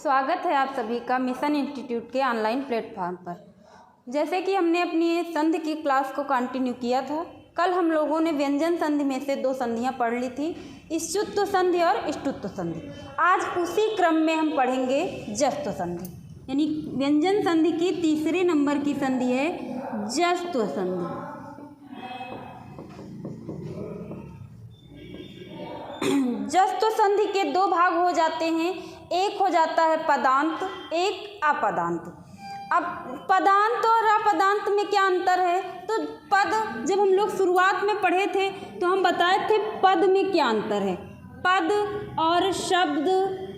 स्वागत है आप सभी का मिशन इंस्टीट्यूट के ऑनलाइन प्लेटफॉर्म पर। जैसे कि हमने अपनी संधि की क्लास को कंटिन्यू किया था, कल हम लोगों ने व्यंजन संधि में से 2 संधियां पढ़ ली थी, इष्टुत्व संधि और इष्टुत्व संधि। आज उसी क्रम में हम पढ़ेंगे जस्त्व संधि, यानी व्यंजन संधि की तीसरे नंबर की संधि है जस्त्व संधि। जस्त्व संधि के 2 भाग हो जाते हैं, एक हो जाता है पदांत, एक अपदांत। अब पदांत और अपदांत में क्या अंतर है? तो पद जब हम लोग शुरुआत में पढ़े थे तो हम बताए थे पद में क्या अंतर है, पद और शब्द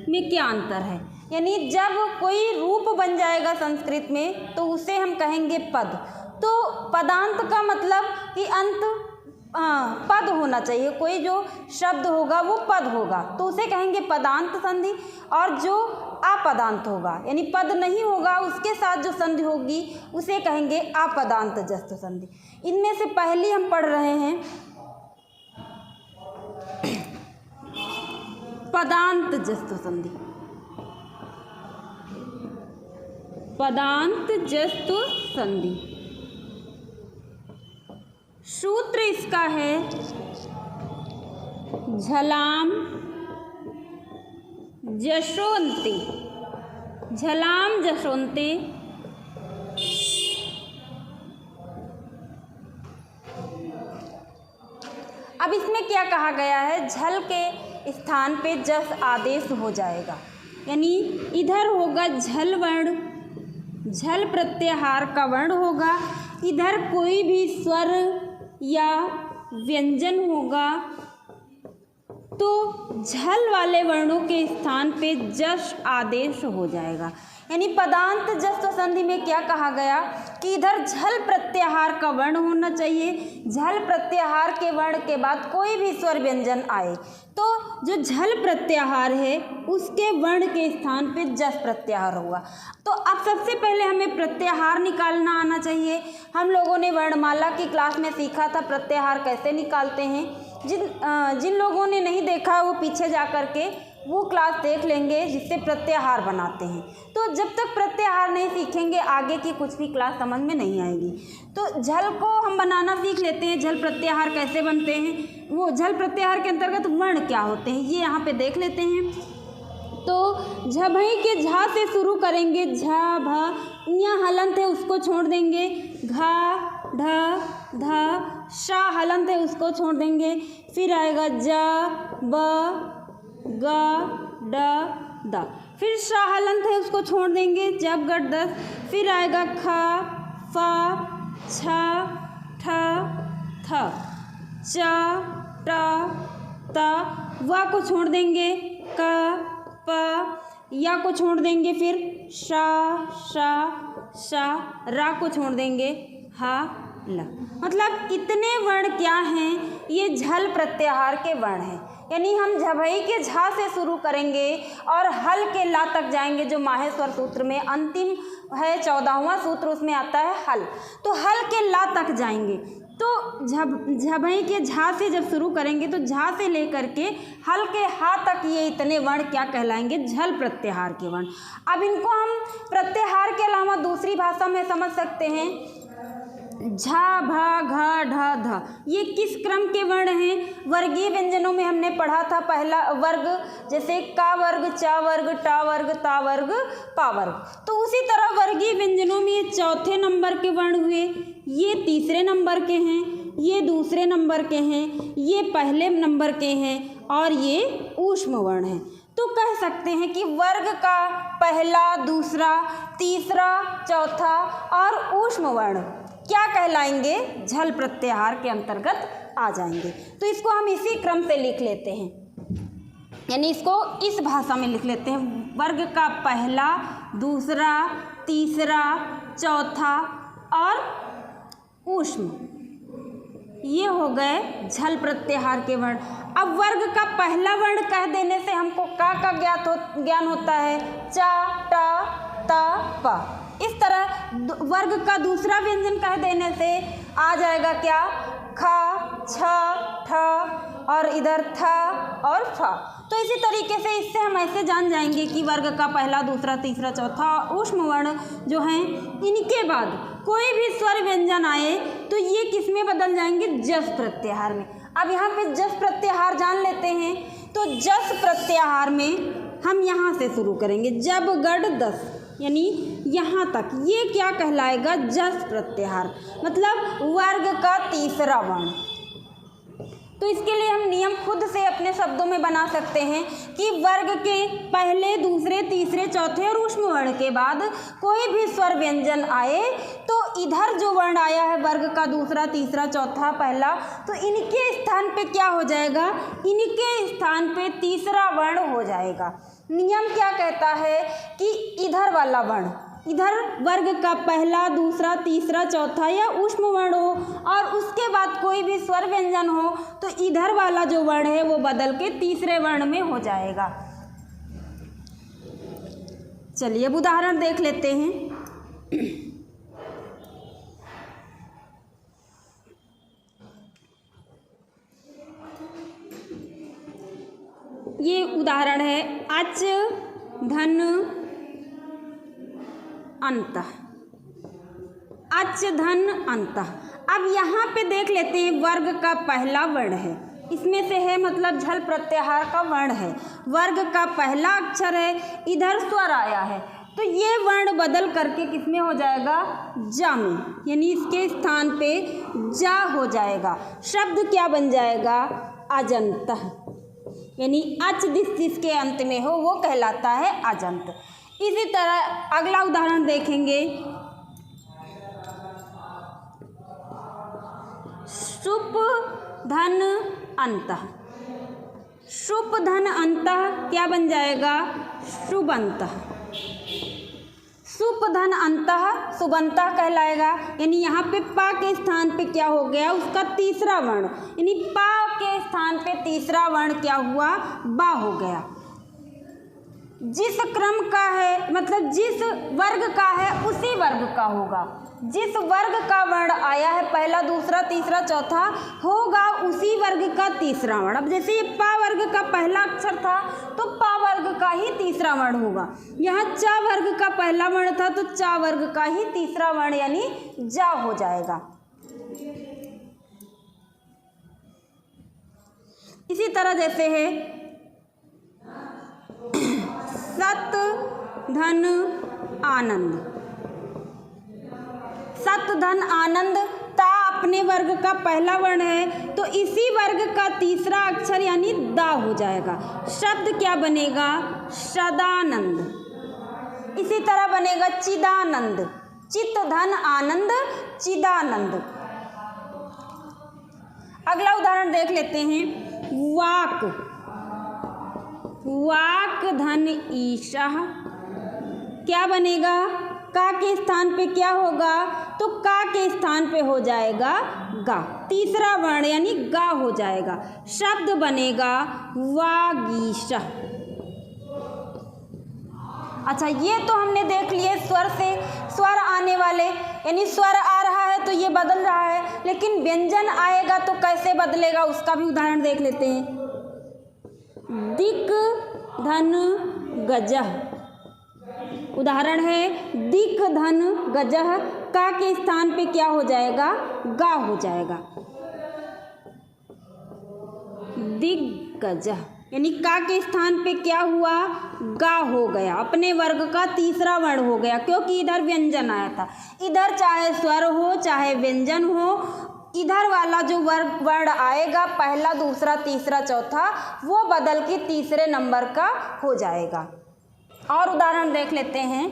में क्या अंतर है। यानी जब कोई रूप बन जाएगा संस्कृत में तो उसे हम कहेंगे पद। तो पदांत का मतलब कि अंत पद होना चाहिए, कोई जो शब्द होगा वो पद होगा तो उसे कहेंगे पदांत संधि। और जो अपदांत होगा यानी पद नहीं होगा उसके साथ जो संधि होगी उसे कहेंगे अपदांत जस्त्व संधि। इनमें से पहली हम पढ़ रहे हैं पदांत जस्त्व संधि। पदांत जस्त्व संधि सूत्र इसका है झलाम जशोन्ते। झलाम जशोन्ते अब इसमें क्या कहा गया है, झल के स्थान पे जस आदेश हो जाएगा, यानी इधर होगा झल वर्ण, झल प्रत्याहार का वर्ण होगा, इधर कोई भी स्वर या व्यंजन होगा तो झल वाले वर्णों के स्थान पे जश आदेश हो जाएगा। यानी पदांत जस्त्व संधि में क्या कहा गया कि इधर झल प्रत्याहार का वर्ण होना चाहिए, झल प्रत्याहार के वर्ण के बाद कोई भी स्वर व्यंजन आए तो जो झल प्रत्याहार है उसके वर्ण के स्थान पे जस प्रत्याहार होगा। तो अब सबसे पहले हमें प्रत्याहार निकालना आना चाहिए। हम लोगों ने वर्णमाला की क्लास में सीखा था प्रत्याहार कैसे निकालते हैं। जिन लोगों ने नहीं देखा वो पीछे जा कर के वो क्लास देख लेंगे जिससे प्रत्याहार बनाते हैं। तो जब तक प्रत्याहार नहीं सीखेंगे आगे की कुछ भी क्लास समझ में नहीं आएगी। तो झल को हम बनाना सीख लेते हैं, झल प्रत्याहार कैसे बनते हैं, वो झल प्रत्याहार के अंतर्गत वर्ण क्या होते हैं ये यहाँ पे देख लेते हैं। तो झभई के झा से शुरू करेंगे, झा भा, यहाँ हलंत है उसको छोड़ देंगे, घा ढ ध, शा हलंत है उसको छोड़ देंगे, फिर आएगा ज ब ग ड द, फिर शा हलंत है उसको छोड़ देंगे, जब गट दस, फिर आएगा ख फ छ ठ थ, च ट त, व को छोड़ देंगे, क प, या को छोड़ देंगे, फिर शा शा शा, रा को छोड़ देंगे, हा ल। मतलब इतने वर्ण क्या हैं, ये झल प्रत्याहार के वर्ण हैं। यानी हम झभई के झा से शुरू करेंगे और हल के ला तक जाएंगे, जो माहेश्वर सूत्र में अंतिम है 14वां सूत्र उसमें आता है हल। तो हल के ला तक जाएंगे तो झभई के झा से जब शुरू करेंगे तो झा से लेकर के हल के हा तक ये इतने वर्ण क्या कहलाएंगे, झल प्रत्याहार के वर्ण। अब इनको हम प्रत्याहार के अलावा दूसरी भाषा में समझ सकते हैं, झा भा घ ढ ध, ये किस क्रम के वर्ण हैं? वर्गीय व्यंजनों में हमने पढ़ा था पहला वर्ग, जैसे का वर्ग, चा वर्ग, टा वर्ग, ता वर्ग, पा वर्ग। तो उसी तरह वर्गीय व्यंजनों में ये चौथे नंबर के वर्ण हुए, ये तीसरे नंबर के हैं, ये दूसरे नंबर के हैं, ये पहले नंबर के हैं और ये ऊष्म वर्ण हैं। तो कह सकते हैं कि वर्ग का पहला, दूसरा, तीसरा, चौथा और ऊष्म वर्ण क्या कहलाएंगे, झल प्रत्याहार के अंतर्गत आ जाएंगे। तो इसको हम इसी क्रम से लिख लेते हैं, यानी इसको इस भाषा में लिख लेते हैं, वर्ग का पहला, दूसरा, तीसरा, चौथा और ऊष्म, ये हो गए झल प्रत्याहार के वर्ण। अब वर्ग का पहला वर्ण कह देने से हमको का ज्ञान होता है, चा टा ता पा। इस तरह वर्ग का दूसरा व्यंजन कह देने से आ जाएगा क्या, ख छ ठ और इधर थ और फ। तो इसी तरीके से इससे हम ऐसे जान जाएंगे कि वर्ग का पहला, दूसरा, तीसरा, चौथा ऊष्म वर्ण जो हैं इनके बाद कोई भी स्वर व्यंजन आए तो ये किस में बदल जाएंगे, जस प्रत्याहार में। अब यहाँ पे जस प्रत्याहार जान लेते हैं। तो जस प्रत्याहार में हम यहाँ से शुरू करेंगे, जब गढ़ दस, यानी यहाँ तक ये क्या कहलाएगा, जस प्रत्याहार, मतलब वर्ग का तीसरा वर्ण। तो इसके लिए हम नियम खुद से अपने शब्दों में बना सकते हैं कि वर्ग के पहले, दूसरे, तीसरे, चौथे और ऊष्म वर्ण के बाद कोई भी स्वर व्यंजन आए तो इधर जो वर्ण आया है वर्ग का दूसरा, तीसरा, चौथा, पहला, तो इनके स्थान पे क्या हो जाएगा, इनके स्थान पे तीसरा वर्ण हो जाएगा। नियम क्या कहता है कि इधर वाला वर्ण, इधर वर्ग का पहला, दूसरा, तीसरा, चौथा या ऊष्म वर्ण हो और उसके बाद कोई भी स्वर व्यंजन हो तो इधर वाला जो वर्ण है वो बदल के तीसरे वर्ण में हो जाएगा। चलिए अब उदाहरण देख लेते हैं। ये उदाहरण है अच धन अंत, अच धन अंत। अब यहाँ पे देख लेते हैं वर्ग का पहला वर्ण है, इसमें से है मतलब झल प्रत्याहार का वर्ण है, वर्ग का पहला अक्षर है, इधर स्वर आया है तो ये वर्ण बदल करके किसमें हो जाएगा, जा में, यानी इसके स्थान पे जा हो जाएगा। शब्द क्या बन जाएगा, अजंत, यानी अच जिसके अंत में हो वो कहलाता है अजंत। इसी तरह अगला उदाहरण देखेंगे, शुप धन अंत, शुप धन अंत क्या बन जाएगा, शुभंत, शुप धन अंत शुभंत कहलाएगा। यानी यहाँ पे पा के स्थान पे क्या हो गया, उसका तीसरा वर्ण, यानी पा के स्थान पे तीसरा वर्ण क्या हुआ, बा हो गया। जिस क्रम का है मतलब जिस वर्ग का है उसी वर्ग का होगा, जिस वर्ग का वर्ण आया है पहला, दूसरा, तीसरा, चौथा होगा उसी वर्ग का तीसरा वर्ण। अब जैसे ये पा वर्ग का पहला अक्षर था तो पा वर्ग का ही तीसरा वर्ण होगा, यहाँ चा वर्ग का पहला वर्ण था तो चा वर्ग का ही तीसरा वर्ण यानी जा हो जाएगा। इसी तरह जैसे है सत धन आनंद, सत धन आनंद, ता अपने वर्ग का पहला वर्ण है तो इसी वर्ग का तीसरा अक्षर यानी दा हो जाएगा। शब्द क्या बनेगा, सदानंद। इसी तरह बनेगा चिदानंद, चित धन आनंद, चिदानंद। अगला उदाहरण देख लेते हैं, वाक, वाक धन ईशा क्या बनेगा, का के स्थान पे क्या होगा, तो का के स्थान पे हो जाएगा गा, तीसरा वर्ण यानी गा हो जाएगा। शब्द बनेगा वागीशा। अच्छा ये तो हमने देख लिए स्वर से स्वर आने वाले, यानी स्वर आ रहा है तो ये बदल रहा है, लेकिन व्यंजन आएगा तो कैसे बदलेगा उसका भी उदाहरण देख लेते हैं। दिक धन गजह, उदाहरण है दिक धन गजह, का के स्थान पे क्या हो जाएगा, गा हो जाएगा। दिग्गजह यानी का के स्थान पे क्या हुआ, गा हो गया, अपने वर्ग का तीसरा वर्ण हो गया क्योंकि इधर व्यंजन आया था। इधर चाहे स्वर हो चाहे व्यंजन हो, इधर वाला जो वर्ण आएगा पहला, दूसरा, तीसरा, चौथा वो बदल के तीसरे नंबर का हो जाएगा। और उदाहरण देख लेते हैं,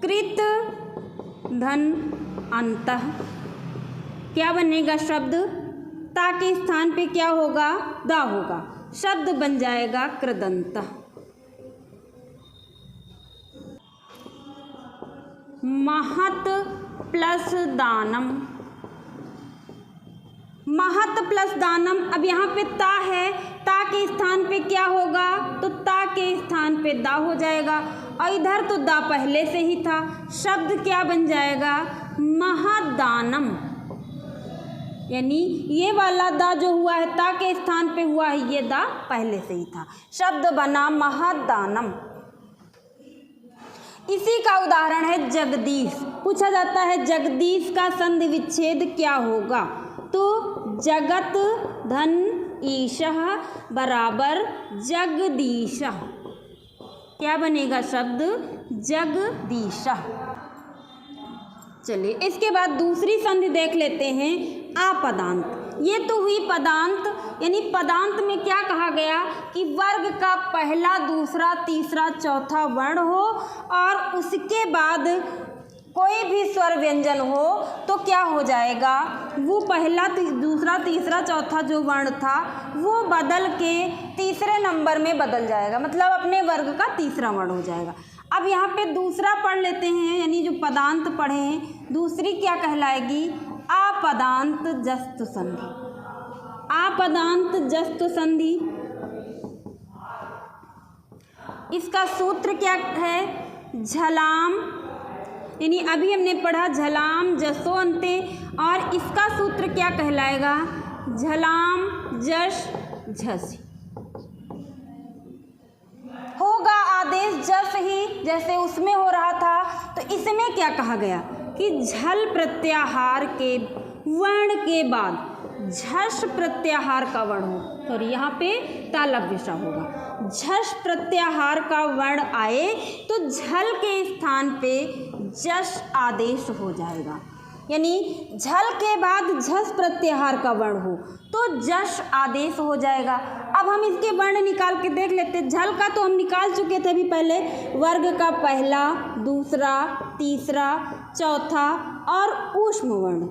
कृत धन अंतः क्या बनेगा शब्द, ता के स्थान पे क्या होगा, दा होगा, शब्द बन जाएगा कृदंत। महत प्लस दानम, महत प्लस दानम, अब यहाँ पे ता है, ता के स्थान पे क्या होगा, तो ता के स्थान पे दा हो जाएगा और इधर तो दा पहले से ही था। शब्द क्या बन जाएगा, महादानम, यानी ये वाला दा जो हुआ है ता के स्थान पे हुआ है, ये दा पहले से ही था, शब्द बना महादानम। इसी का उदाहरण है जगदीश। पूछा जाता है जगदीश का संधि विच्छेद क्या होगा, तो जगत धन ईशः बराबर जगदीशः, क्या बनेगा शब्द जगदीशः। चलिए इसके बाद दूसरी संधि देख लेते हैं, आपदांत। ये तो हुई पदांत, यानी पदांत में क्या कहा गया कि वर्ग का पहला, दूसरा, तीसरा, चौथा वर्ण हो और उसके बाद कोई भी स्वर व्यंजन हो तो क्या हो जाएगा, वो पहला, दूसरा, तीसरा, चौथा जो वर्ण था वो बदल के तीसरे नंबर में बदल जाएगा, मतलब अपने वर्ग का तीसरा वर्ण हो जाएगा। अब यहाँ पे दूसरा पढ़ लेते हैं, यानी जो पदांत पढ़े हैं, दूसरी क्या कहलाएगी, आपदांत जस्तु संधि। आपदांत जस्तु संधि, इसका सूत्र क्या है, झलाम, यानी अभी हमने पढ़ा झलाम जसो अंते, और इसका सूत्र क्या कहलाएगा, झलाम जश झसी। होगा आदेश जस ही जैसे उसमें हो रहा था, तो इसमें क्या कहा गया कि झल प्रत्याहार के वर्ण के बाद झष प्रत्याहार का वर्ण हो, सॉरी यहाँ पे तालव्य विषय होगा, झष प्रत्याहार का वर्ण आए तो झल के स्थान पे जश आदेश हो जाएगा, यानी झल के बाद झस प्रत्याहार का वर्ण हो तो जश आदेश हो जाएगा। अब हम इसके वर्ण निकाल के देख लेते हैं। झल का तो हम निकाल चुके थे अभी पहले, वर्ग का पहला, दूसरा, तीसरा, चौथा और ऊष्म वर्ण,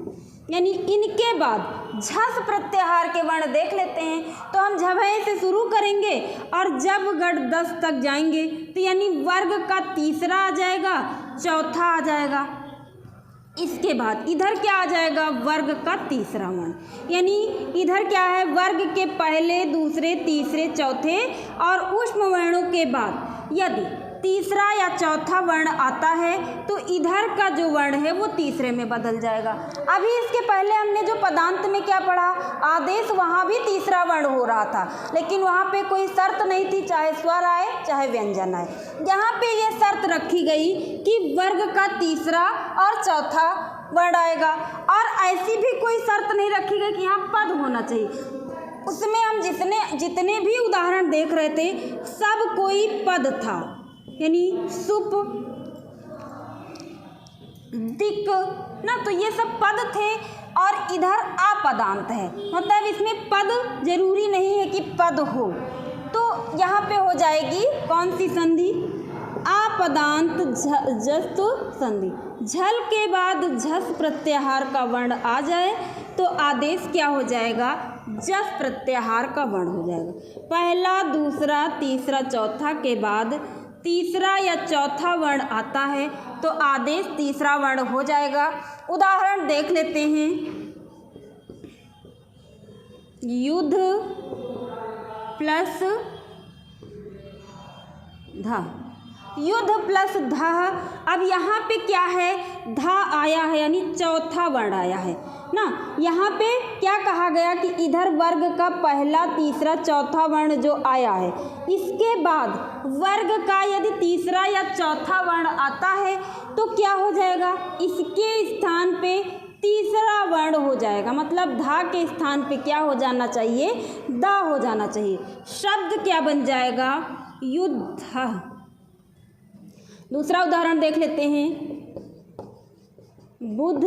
यानी इनके बाद झस प्रत्याहार के वर्ण देख लेते हैं। तो हम झभय से शुरू करेंगे और जब गढ़ 10 तक जाएंगे तो यानी वर्ग का तीसरा आ जाएगा, चौथा आ जाएगा, इसके बाद इधर क्या आ जाएगा, वर्ग का तीसरा वर्ण, यानी इधर क्या है, वर्ग के पहले, दूसरे, तीसरे, चौथे और ऊष्म वर्णों के बाद यदि तीसरा या चौथा वर्ण आता है तो इधर का जो वर्ण है वो तीसरे में बदल जाएगा। अभी इसके पहले हमने जो पदांत में क्या पढ़ा, आदेश, वहाँ भी तीसरा वर्ण हो रहा था, लेकिन वहाँ पे कोई शर्त नहीं थी, चाहे स्वर आए चाहे व्यंजन आए। यहाँ पे ये शर्त रखी गई कि वर्ग का तीसरा और चौथा वर्ण आएगा, और ऐसी भी कोई शर्त नहीं रखी गई कि यहाँ पद होना चाहिए। उसमें हम जितने भी उदाहरण देख रहे थे सब कोई पद था, यानी सुप, दिक ना, तो ये सब पद थे और इधर आपदांत है, मतलब इसमें पद जरूरी नहीं है कि पद हो। तो यहाँ पे हो जाएगी कौन सी संधि, आपदांत जस्तु संधि। झल के बाद झस प्रत्याहार का वर्ण आ जाए तो आदेश क्या हो जाएगा, जस प्रत्याहार का वर्ण हो जाएगा। पहला, दूसरा, तीसरा, चौथा के बाद तीसरा या चौथा वर्ण आता है तो आदेश तीसरा वर्ण हो जाएगा। उदाहरण देख लेते हैं, युद्ध प्लस ध, युद्ध प्लस ध। अब यहाँ पे क्या है, ध आया है, यानी चौथा वर्ण आया है ना। यहाँ पे क्या कहा गया कि इधर वर्ग का पहला, तीसरा, चौथा वर्ण जो आया है, इसके बाद वर्ग का यदि तीसरा या चौथा वर्ण आता है तो क्या हो जाएगा, इसके स्थान पे तीसरा वर्ण हो जाएगा, मतलब धा के स्थान पे क्या हो जाना चाहिए, दा हो जाना चाहिए। शब्द क्या बन जाएगा, युद्ध। दूसरा उदाहरण देख लेते हैं, बुध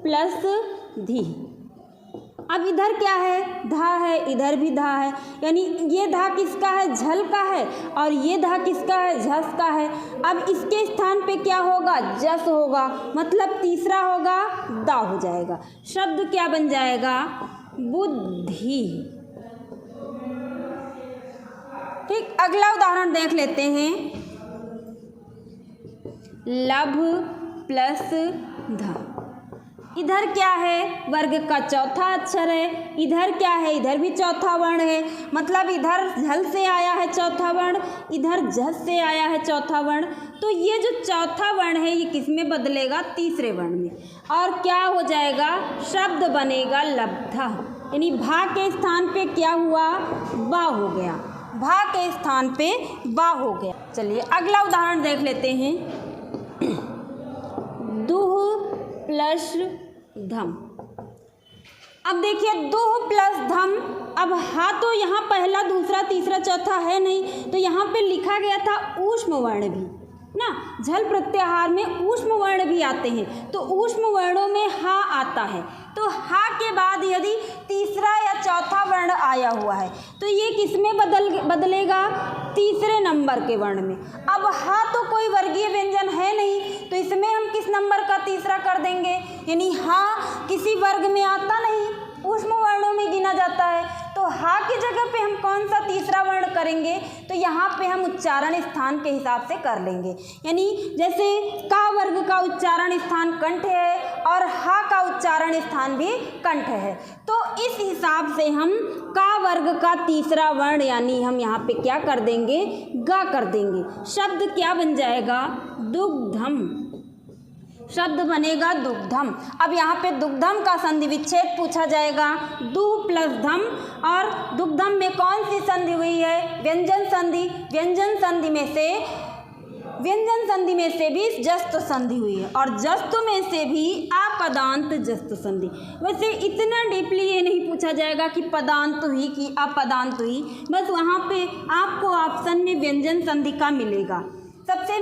प्लस धी। अब इधर क्या है, धा है, इधर भी धा है, यानी ये धा किसका है, झल का है, और ये धा किसका है, झस का है। अब इसके स्थान पे क्या होगा, जस होगा, मतलब तीसरा होगा, दा हो जाएगा। शब्द क्या बन जाएगा, बुद्धि। ठीक, अगला उदाहरण देख लेते हैं, लभ प्लस ध। इधर क्या है, वर्ग का चौथा अक्षर है, इधर क्या है, इधर भी चौथा वर्ण है, मतलब इधर झल से आया है चौथा वर्ण, इधर झस से आया है चौथा वर्ण। तो ये जो चौथा वर्ण है ये किस में बदलेगा, तीसरे वर्ण में, और क्या हो जाएगा, शब्द बनेगा लब्धा, यानी भा के स्थान पे क्या हुआ, बा हो गया, भा के स्थान पे बा हो गया। चलिए अगला उदाहरण देख लेते हैं। दुह प्लस धम। अब देखिए दुह प्लस धम, अब हा तो यहाँ पहला दूसरा तीसरा चौथा है नहीं, तो यहाँ पे लिखा गया था ऊष्म वर्ण भी ना, झल प्रत्याहार में ऊष्म वर्ण भी आते हैं, तो ऊष्म वर्णों में हा आता है, तो हा के बाद यदि तीसरा या चौथा वर्ण आया हुआ है तो ये किस में बदलेगा, तीसरे नंबर के वर्ण में। अब हा तो कोई वर्गीय व्यंजन है नहीं, तो इसमें हम किस नंबर का तीसरा कर देंगे, यानी हा किसी वर्ग में आता नहीं, ऊष्म वर्णों में गिना जाता है, तो हा की जगह पे हम कौन सा तीसरा वर्ण करेंगे, तो यहाँ पे हम उच्चारण स्थान के हिसाब से कर लेंगे, यानी जैसे का वर्ग का उच्चारण स्थान कंठ है और हा का उच्चारण स्थान भी कंठ है, तो इस हिसाब से हम का वर्ग का तीसरा वर्ण यानी हम यहाँ पे क्या कर देंगे, गा कर देंगे। शब्द क्या बन जाएगा, दुग्धम, शब्द बनेगा दुग्धम। अब यहाँ पे दुग्धम का संधि विच्छेद पूछा जाएगा, दु प्लस धम, और दुग्धम में कौन सी संधि हुई है, व्यंजन संधि, व्यंजन संधि में से भी जस्त संधि हुई है, और जस्त में से भी अपदांत जस्त संधि। वैसे इतना डीपली ये नहीं पूछा जाएगा कि पदांत हुई कि अपदांत हुई, बस वहाँ पे आपको ऑप्शन में व्यंजन संधि का मिलेगा। सबसे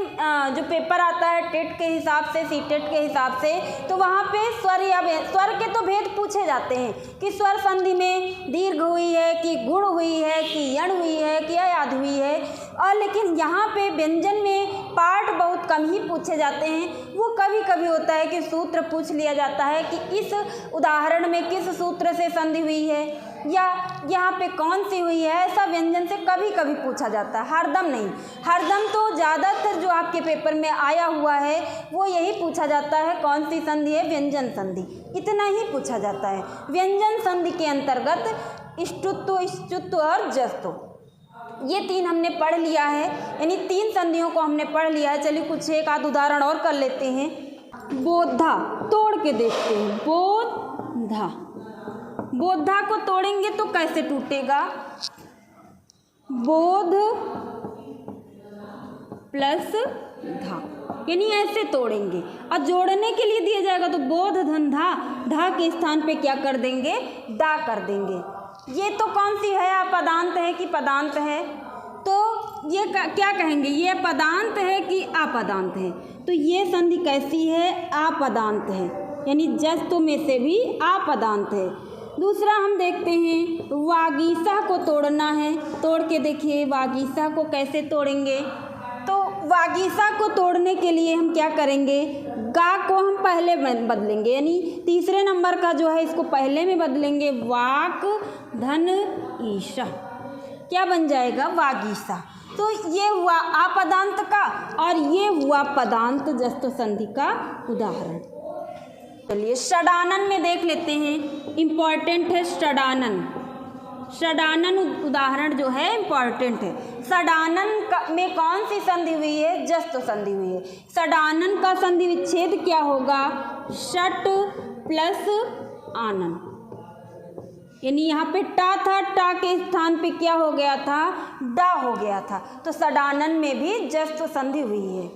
जो पेपर आता है टेट के हिसाब से, सी टेट के हिसाब से, तो वहाँ पे स्वर या स्वर के तो भेद पूछे जाते हैं कि स्वर संधि में दीर्घ हुई है कि गुण हुई है कि यण हुई है कि अयाद हुई है, और लेकिन यहाँ पे व्यंजन में पार्ट बहुत कम ही पूछे जाते हैं। वो कभी कभी होता है कि सूत्र पूछ लिया जाता है कि इस उदाहरण में किस सूत्र से संधि हुई है या यहाँ पे कौन सी हुई है, ऐसा व्यंजन से कभी कभी पूछा जाता है, हरदम नहीं। हरदम तो ज़्यादातर जो आपके पेपर में आया हुआ है वो यही पूछा जाता है, कौन सी संधि है, व्यंजन संधि, इतना ही पूछा जाता है। व्यंजन संधि के अंतर्गत इष्टुत्व, इष्टुत्व और जस्तु, ये तीन हमने पढ़ लिया है, यानी तीन संधियों को हमने पढ़ लिया है। चलिए कुछ एक आध उदाहरण और कर लेते हैं। बोधा, तोड़ के देखते हैं, बोधा, बोधा को तोड़ेंगे तो कैसे टूटेगा, बोध प्लस धा, यानी ऐसे तोड़ेंगे, और जोड़ने के लिए दिया जाएगा तो बोध धन धा, धा के स्थान पे क्या कर देंगे, दा कर देंगे। ये तो कौन सी है, अपदांत है कि पदांत है, तो ये क्या कहेंगे, ये पदांत है कि अपदांत है, तो ये संधि कैसी है, अपदांत है, यानी जस्तु में से भी अपदांत है। दूसरा हम देखते हैं, वागीसा को तोड़ना है, तोड़ के देखिए वागीसा को कैसे तोड़ेंगे, तो वागीसा को तोड़ने के लिए हम क्या करेंगे, गा को हम पहले बदलेंगे, यानी तीसरे नंबर का जो है इसको पहले में बदलेंगे, वाक धन ईशा, क्या बन जाएगा, वागीसा। तो ये हुआ अपदांत का और ये हुआ पदांत जस्त संधि का उदाहरण। चलिए षडानन में देख लेते हैं, इम्पॉर्टेंट है षडानन। षडानन उदाहरण जो है इम्पॉर्टेंट है। षडानन में कौन सी संधि हुई है, जस्त संधि हुई है। षडानन का संधि विच्छेद क्या होगा, षट प्लस आनन, यानी यहाँ पे टा था, टा के स्थान पे क्या हो गया था, डा हो गया था, तो षडानन में भी जस्त संधि हुई है।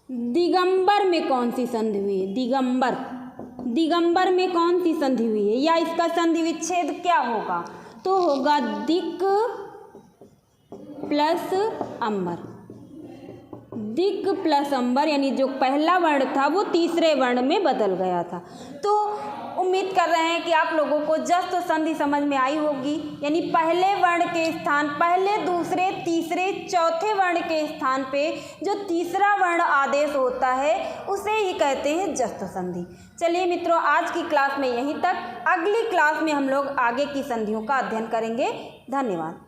दिगंबर में कौन सी संधि हुई है, दिगंबर, दिगंबर में कौन सी संधि हुई है, या इसका संधि विच्छेद क्या होगा, तो होगा दिक प्लस अंबर, दिक प्लस अंबर, यानी जो पहला वर्ण था वो तीसरे वर्ण में बदल गया था। तो उम्मीद कर रहे हैं कि आप लोगों को जस्त संधि समझ में आई होगी, यानी पहले वर्ण के स्थान, पहले दूसरे तीसरे चौथे वर्ण के स्थान पे जो तीसरा वर्ण आदेश होता है उसे ही कहते हैं जस्त संधि। चलिए मित्रों, आज की क्लास में यहीं तक, अगली क्लास में हम लोग आगे की संधियों का अध्ययन करेंगे। धन्यवाद।